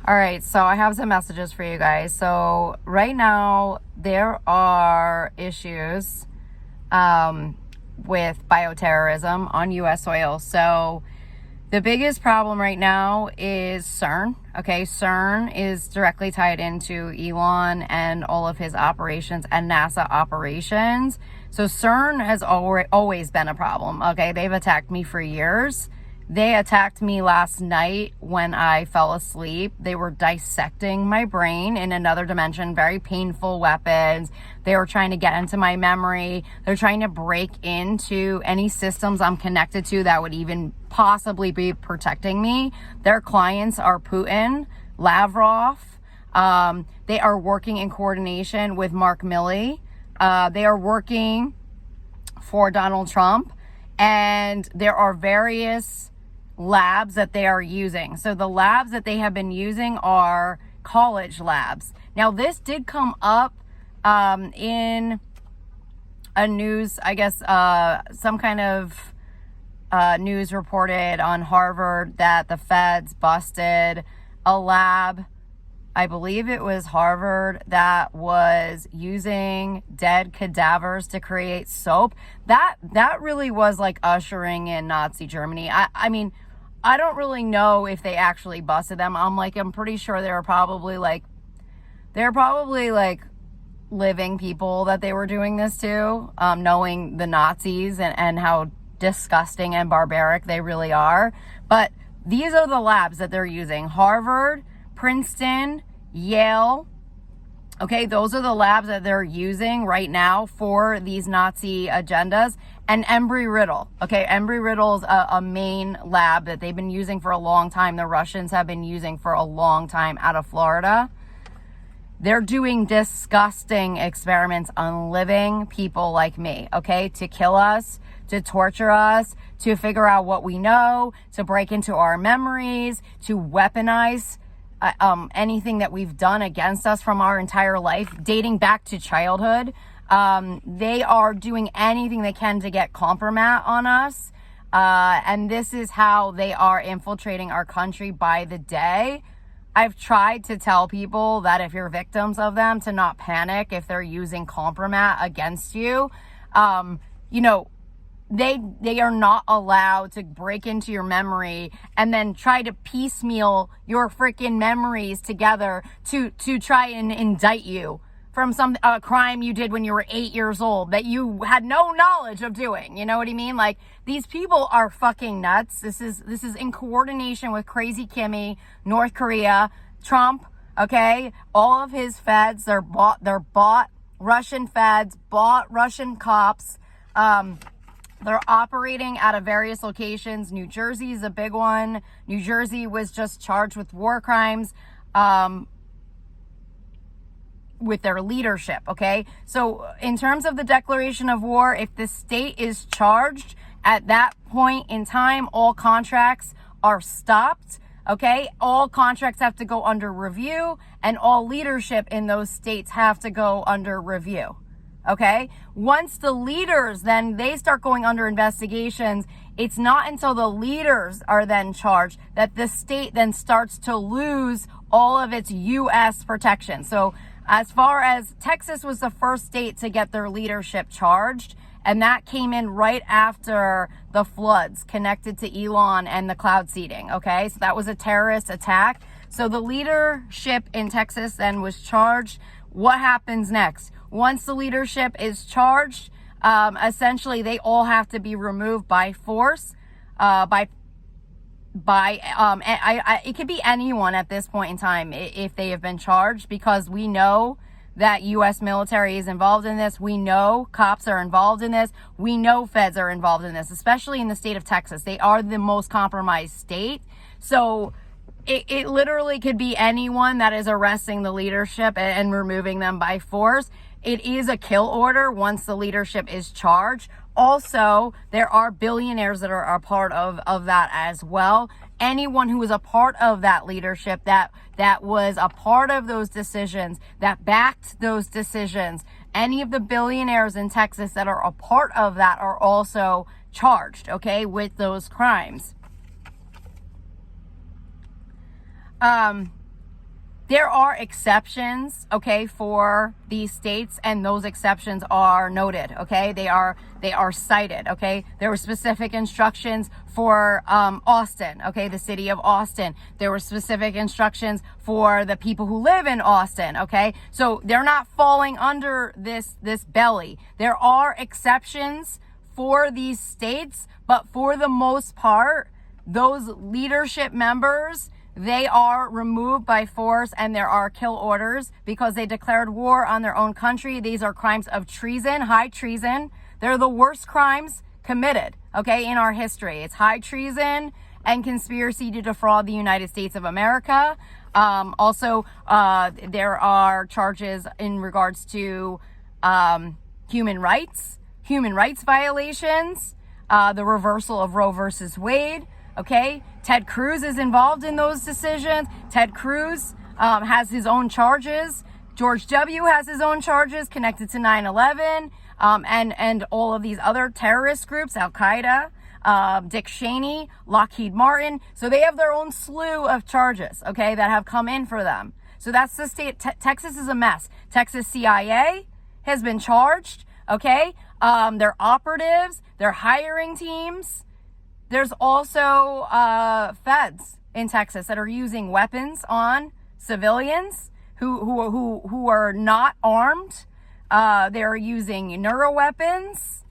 All right, so I have some messages for you guys. So right now there are issues with bioterrorism on U.S. soil. So the biggest problem right now is CERN. Okay, CERN is directly tied into Elon and all of his operations and NASA operations. So CERN has always been a problem. Okay, they've attacked me for years. They attacked me last night when I fell asleep. They were dissecting my brain in another dimension, very painful weapons. They were trying to get into my memory. They're trying to break into any systems I'm connected to that would even possibly be protecting me. Their clients are Putin, Lavrov. They are working in coordination with Mark Milley. They are working for Donald Trump. And there are various labs that they are using. So the labs that they have been using are college labs. Now this did come up in a news, I guess, some kind of news reported on Harvard that the feds busted a lab. I believe it was Harvard that was using dead cadavers to create soap. That really was like ushering in Nazi Germany. I mean, I don't really know if they actually busted them. I'm pretty sure they're probably like living people that they were doing this to, knowing the Nazis and how disgusting and barbaric they really are. But these are the labs that they're using. Harvard, Princeton, Yale. Okay, those are the labs that they're using right now for these Nazi agendas. And Embry-Riddle. Okay, Embry-Riddle is a main lab that they've been using for a long time. The Russians have been using for a long time out of Florida. They're doing disgusting experiments on living people like me, okay, to kill us, to torture us, to figure out what we know, to break into our memories, to weaponize anything that we've done against us from our entire life, dating back to childhood. They are doing anything they can to get compromat on us. And this is how they are infiltrating our country by the day. I've tried to tell people that if you're victims of them, to not panic if they're using compromat against you. They are not allowed to break into your memory and then try to piecemeal your freaking memories together to try and indict you from some crime you did when you were 8 years old that you had no knowledge of doing. You know what I mean? Like, these people are fucking nuts. This is in coordination with Crazy Kimmy, North Korea, Trump. Okay, all of his feds, they're bought Russian feds, bought Russian cops. They're operating out of various locations. New Jersey is a big one. New Jersey was just charged with war crimes with their leadership, okay? So in terms of the declaration of war, if the state is charged, at that point in time, all contracts are stopped, okay? All contracts have to go under review, and all leadership in those states have to go under review. Okay, once the leaders, then they start going under investigations. It's not until the leaders are then charged that the state then starts to lose all of its U.S. protection. So as far as Texas was the first state to get their leadership charged, and that came in right after the floods connected to Elon and the cloud seeding. Okay, so that was a terrorist attack. So the leadership in Texas then was charged. What happens next? Once the leadership is charged, essentially they all have to be removed by force. It could be anyone at this point in time if they have been charged, because we know that U.S. military is involved in this. We know cops are involved in this. We know feds are involved in this, especially in the state of Texas. They are the most compromised state. So it literally could be anyone that is arresting the leadership and removing them by force. It is a kill order once the leadership is charged. Also, there are billionaires that are a part of that as well. Anyone who was a part of that leadership, that was a part of those decisions, that backed those decisions, any of the billionaires in Texas that are a part of that are also charged, okay, with those crimes. There are exceptions, okay, for these states, and those exceptions are noted, okay? They are cited, okay? There were specific instructions for Austin, okay, the city of Austin. There were specific instructions for the people who live in Austin, okay? So they're not falling under this belly. There are exceptions for these states, but for the most part, those leadership members, they are removed by force, and there are kill orders because they declared war on their own country. These are crimes of treason, high treason. They're the worst crimes committed, okay, in our history. It's high treason and conspiracy to defraud the United States of America. Also, there are charges in regards to human rights violations, the reversal of Roe versus Wade. Okay, Ted Cruz is involved in those decisions. Ted Cruz has his own charges. George W. has his own charges connected to 9/11 and all of these other terrorist groups, Al-Qaeda, Dick Cheney, Lockheed Martin. So they have their own slew of charges, okay, that have come in for them. So that's the state. Texas is a mess. Texas CIA has been charged, okay? They're operatives. They're hiring teams. There's also feds in Texas that are using weapons on civilians who are not armed. They're using neuro weapons.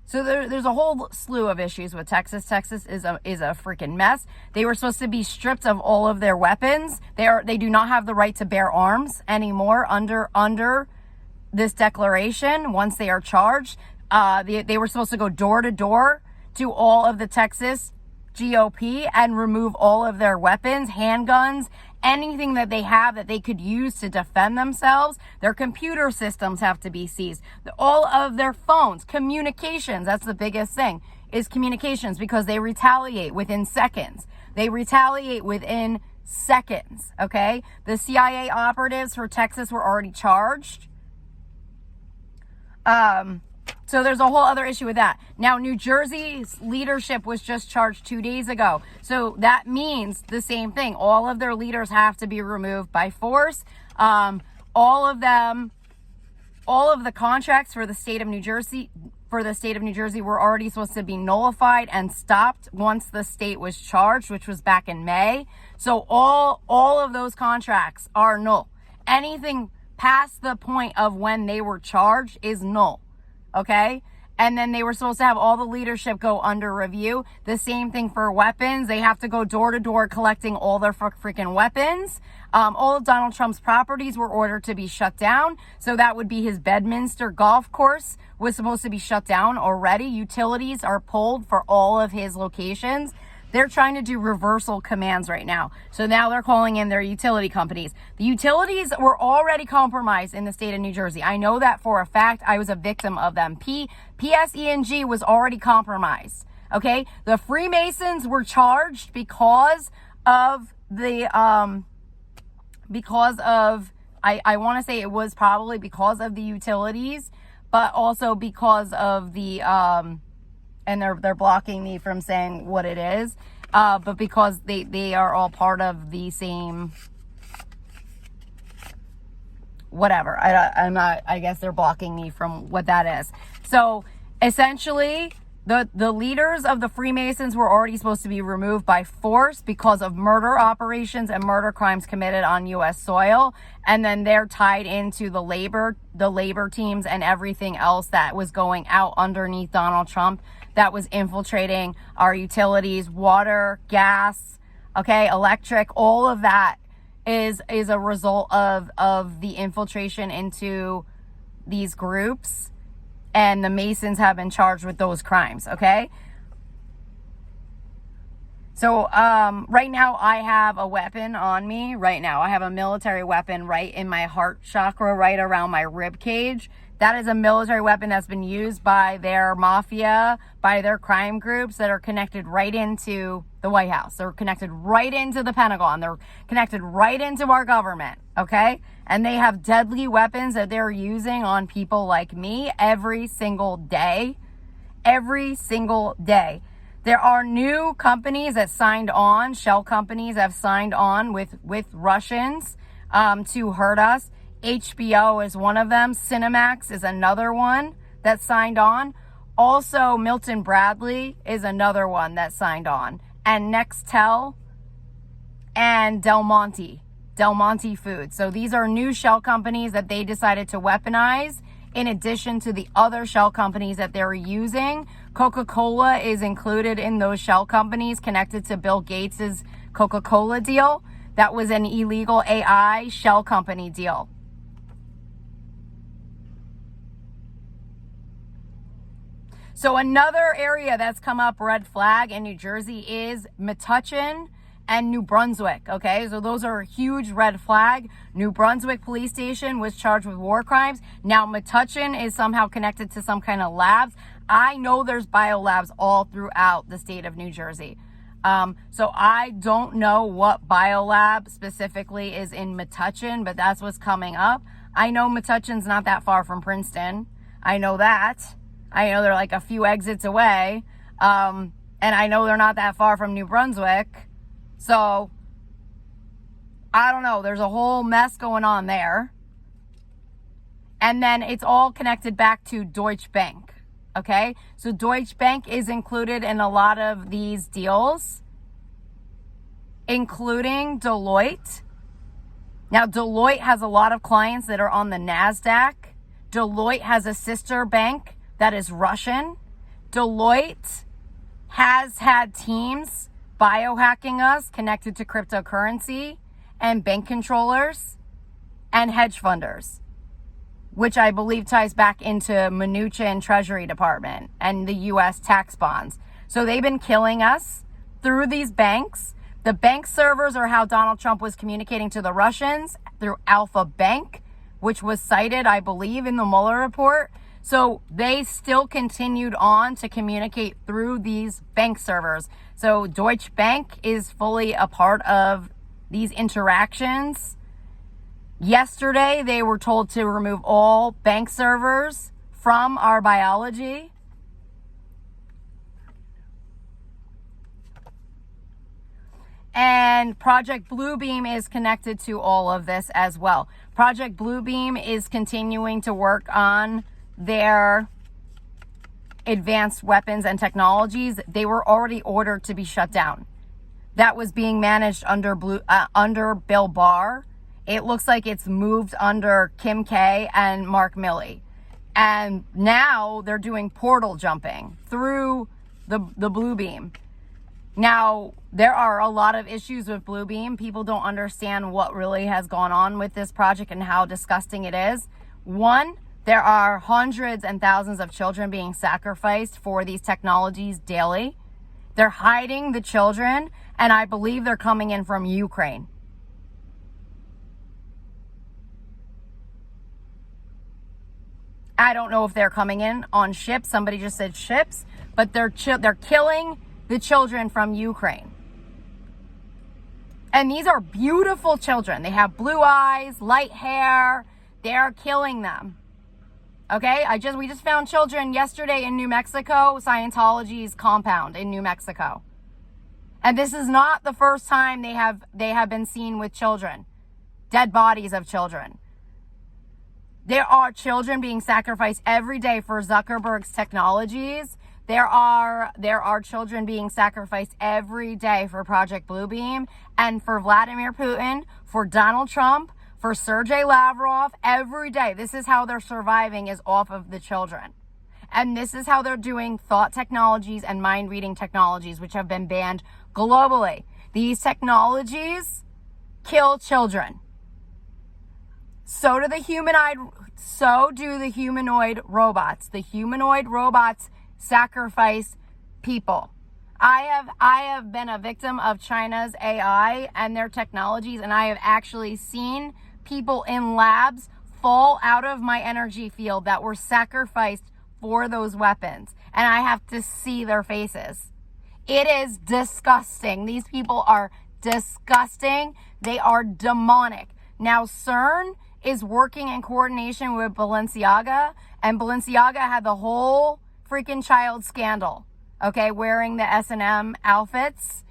So there's a whole slew of issues with Texas. Texas is a freaking mess. They were supposed to be stripped of all of their weapons. They do not have the right to bear arms anymore under this declaration. Once they are charged, they were supposed to go door to door to all of the Texas GOP and remove all of their weapons, handguns, anything that they have that they could use to defend themselves. Their computer systems have to be seized. All of their phones, communications, that's the biggest thing, is communications, because they retaliate within seconds. Okay? The CIA operatives for Texas were already charged. So there's a whole other issue with that. Now, New Jersey's leadership was just charged 2 days ago. So that means the same thing. All of their leaders have to be removed by force. All of the contracts for the state of New Jersey were already supposed to be nullified and stopped once the state was charged, which was back in May. So all of those contracts are null. Anything past the point of when they were charged is null. Okay? And then they were supposed to have all the leadership go under review. The same thing for weapons. They have to go door to door collecting all their freaking weapons. All of Donald Trump's properties were ordered to be shut down. So that would be his Bedminster golf course was supposed to be shut down already. Utilities are pulled for all of his locations. They're trying to do reversal commands right now. So now they're calling in their utility companies. The utilities were already compromised in the state of New Jersey. I know that for a fact. I was a victim of them. PSE&G was already compromised. Okay? The Freemasons were charged because of the, I want to say it was probably because of the utilities, but also because of the, and they're blocking me from saying what it is, but because they are all part of the same, whatever. I guess they're blocking me from what that is. So essentially, the leaders of the Freemasons were already supposed to be removed by force because of murder operations and murder crimes committed on U.S. soil. And then they're tied into the labor teams and everything else that was going out underneath Donald Trump, that was infiltrating our utilities, water, gas, okay, electric. All of that is a result of the infiltration into these groups. And the Masons have been charged with those crimes, okay? So right now I have a weapon on me. Right now I have a military weapon right in my heart chakra, right around my rib cage. That is a military weapon that's been used by their mafia, by their crime groups that are connected right into the White House. They're connected right into the Pentagon. They're connected right into our government, okay? And they have deadly weapons that they're using on people like me every single day. Every single day. There are new companies that signed on, shell companies have signed on with Russians, to hurt us. HBO is one of them. Cinemax is another one that signed on. Also, Milton Bradley is another one that signed on. And Nextel and Del Monte Foods. So these are new shell companies that they decided to weaponize in addition to the other shell companies that they're using. Coca-Cola is included in those shell companies connected to Bill Gates's Coca-Cola deal. That was an illegal AI shell company deal. So another area that's come up red flag in New Jersey is Metuchen and New Brunswick. Okay, so those are a huge red flag. New Brunswick police station was charged with war crimes. Now Metuchen is somehow connected to some kind of labs. I know there's biolabs all throughout the state of New Jersey. So I don't know what biolab specifically is in Metuchen, but that's what's coming up. I know Metuchen's not that far from Princeton. I know that. I know they're like a few exits away. And I know they're not that far from New Brunswick. So I don't know. There's a whole mess going on there. And then it's all connected back to Deutsche Bank. Okay. So Deutsche Bank is included in a lot of these deals, including Deloitte. Now, Deloitte has a lot of clients that are on the NASDAQ. Deloitte has a sister bank that is Russian. Deloitte has had teams biohacking us connected to cryptocurrency and bank controllers and hedge funders, which I believe ties back into Mnuchin Treasury Department and the U.S. tax bonds. So they've been killing us through these banks. The bank servers are how Donald Trump was communicating to the Russians through Alpha Bank, which was cited, I believe, in the Mueller report. So they still continued on to communicate through these bank servers. So Deutsche Bank is fully a part of these interactions. Yesterday, they were told to remove all bank servers from our biology. And Project Bluebeam is connected to all of this as well. Project Bluebeam is continuing to work on their advanced weapons and technologies. They were already ordered to be shut down. That was being managed under Bill Barr. It looks like it's moved under Kim K and Mark Milley. And now they're doing portal jumping through the Bluebeam. Now, there are a lot of issues with Bluebeam. People don't understand what really has gone on with this project and how disgusting it is. One, there are hundreds and thousands of children being sacrificed for these technologies daily. They're hiding the children, and I believe they're coming in from Ukraine. I don't know if they're coming in on ships. Somebody just said ships, but they're killing the children from Ukraine. And these are beautiful children. They have blue eyes, light hair. They're killing them. Okay, we just found children yesterday in New Mexico, Scientology's compound in New Mexico. And this is not the first time they have been seen with children, dead bodies of children. There are children being sacrificed every day for Zuckerberg's technologies. There are children being sacrificed every day for Project Bluebeam and for Vladimir Putin, for Donald Trump, for Sergei Lavrov. Every day, this is how they're surviving, is off of the children. And this is how they're doing thought technologies and mind reading technologies, which have been banned globally. These technologies kill children. So do the humanoid robots. The humanoid robots sacrifice people. I have been a victim of China's AI and their technologies, and I have actually seen people in labs fall out of my energy field that were sacrificed for those weapons. And I have to see their faces. It is disgusting. These people are disgusting. They are demonic. Now, CERN is working in coordination with Balenciaga, and Balenciaga had the whole freaking child scandal, okay, wearing the S&M outfits.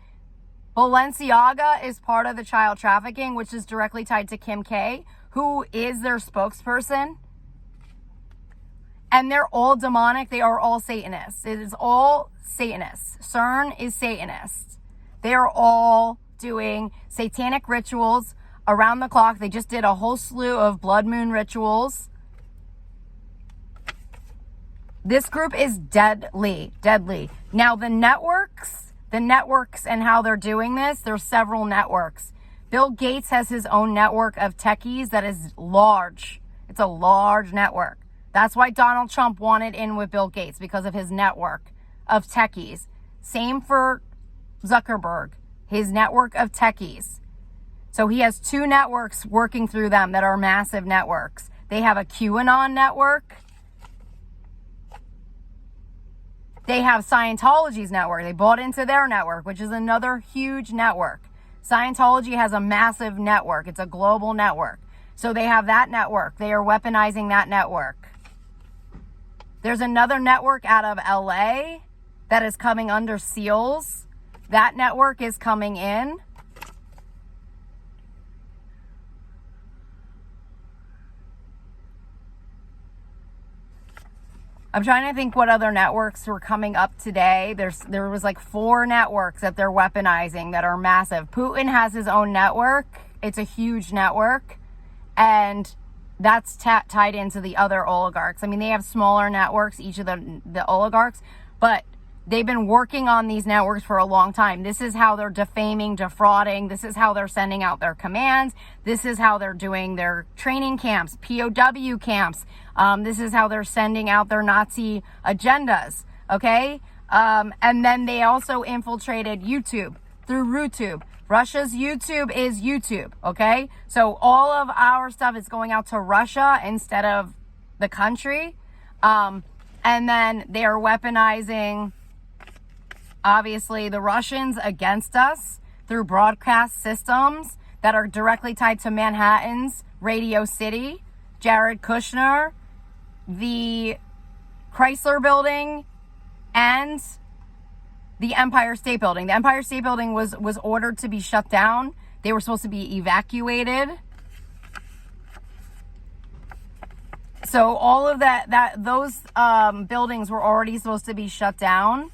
Balenciaga is part of the child trafficking, which is directly tied to Kim K, who is their spokesperson. And they're all demonic. They are all Satanists. It is all Satanists. CERN is Satanist. They are all doing satanic rituals around the clock. They just did a whole slew of blood moon rituals. This group is deadly, deadly. Now the networks and how they're doing this, there's several networks. Bill Gates has his own network of techies that is large. It's a large network. That's why Donald Trump wanted in with Bill Gates, because of his network of techies. Same for Zuckerberg, his network of techies. So he has two networks working through them that are massive networks. They have a QAnon network. They have Scientology's network. They bought into their network, which is another huge network. Scientology has a massive network. It's a global network. So they have that network. They are weaponizing that network. There's another network out of LA that is coming under SEALs. That network is coming in. I'm trying to think what other networks were coming up today. There was like 4 networks that they're weaponizing that are massive. Putin has his own network. It's a huge network. And that's tied into the other oligarchs. I mean, they have smaller networks, each of the oligarchs, but they've been working on these networks for a long time. This is how they're defaming, defrauding. This is how they're sending out their commands. This is how they're doing their training camps, POW camps. This is how they're sending out their Nazi agendas, okay? And then they also infiltrated YouTube through YouTube. Russia's YouTube is YouTube, okay? So all of our stuff is going out to Russia instead of the country. And then they are weaponizing, obviously, the Russians against us through broadcast systems that are directly tied to Manhattan's Radio City, Jared Kushner, the Chrysler Building, and the Empire State Building. The Empire State Building was ordered to be shut down. They were supposed to be evacuated. So all of those buildings were already supposed to be shut down.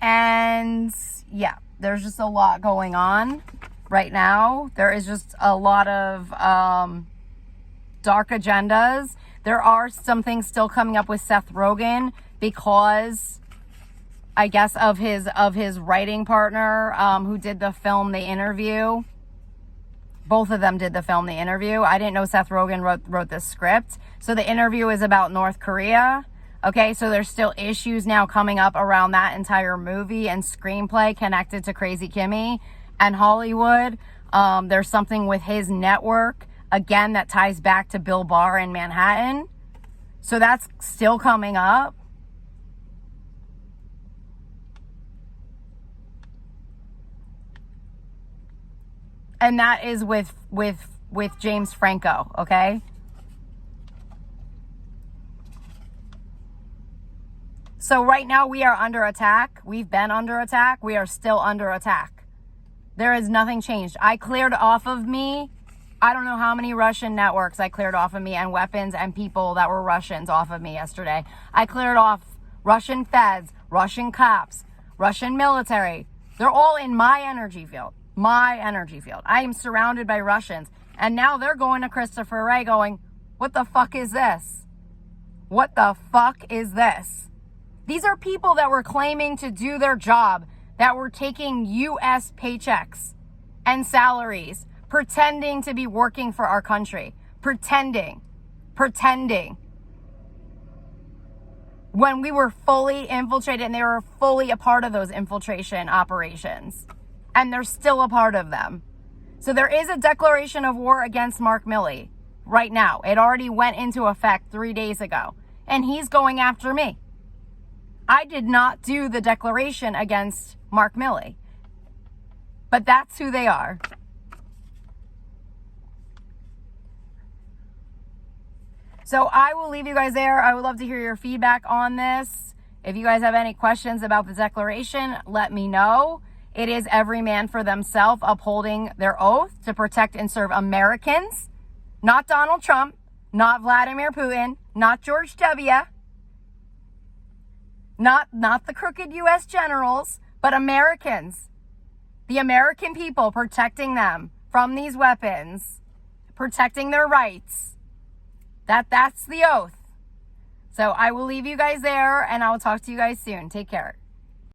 And yeah, there's just a lot going on right now. There is just a lot of dark agendas. There are some things still coming up with Seth Rogen because, I guess, of his writing partner who did the film The Interview. Both of them did the film The Interview. I didn't know Seth Rogen wrote the script. So The Interview is about North Korea. Okay, so there's still issues now coming up around that entire movie and screenplay connected to Crazy Kimmy and Hollywood. There's something with his network, again, that ties back to Bill Barr in Manhattan. So that's still coming up. And that is with James Franco, okay? So right now we are under attack. We've been under attack. We are still under attack. There is nothing changed. I cleared off of me, I don't know how many Russian networks I cleared off of me, and weapons and people that were Russians off of me yesterday. I cleared off Russian feds, Russian cops, Russian military. They're all in my energy field. My energy field. I am surrounded by Russians. And now they're going to Christopher Wray going, what the fuck is this? What the fuck is this? These are people that were claiming to do their job, that were taking U.S. paychecks and salaries, pretending to be working for our country. Pretending. When we were fully infiltrated, and they were fully a part of those infiltration operations. And they're still a part of them. So there is a declaration of war against Mark Milley right now. It already went into effect 3 days ago. And he's going after me. I did not do the declaration against Mark Milley. But that's who they are. So I will leave you guys there. I would love to hear your feedback on this. If you guys have any questions about the declaration, let me know. It is every man for themselves upholding their oath to protect and serve Americans, not Donald Trump, not Vladimir Putin, not George W., not the crooked U.S. generals, but Americans. The American people, protecting them from these weapons, protecting their rights. That's the oath. So I will leave you guys there, and I will talk to you guys soon. Take care.